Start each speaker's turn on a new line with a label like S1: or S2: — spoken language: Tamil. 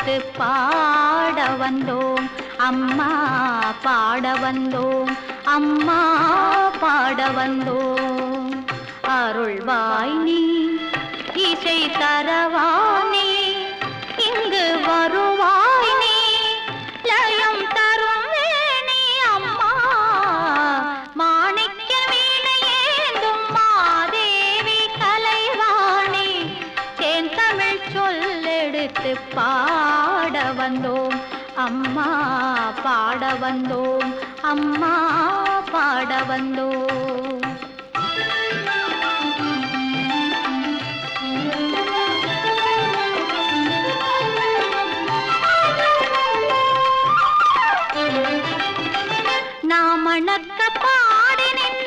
S1: எடுத்து பாட வந்தோம் அம்மா, பாட வந்தோம் அம்மா, பாட வந்தோம். அருள்வாய் நீ, இசை தரவானே, இங்கு வருவாய் நீ, லயம் தரும் வேணி அம்மா. மாணிக்க வீணையேந்தும் மாதேவி கலைவாணி, தேன் தமிழ் சொல்லெடுத்து பாட வந்தோம் அம்மா, பாட வந்தோம் அம்மா, பாட வந்தோம்.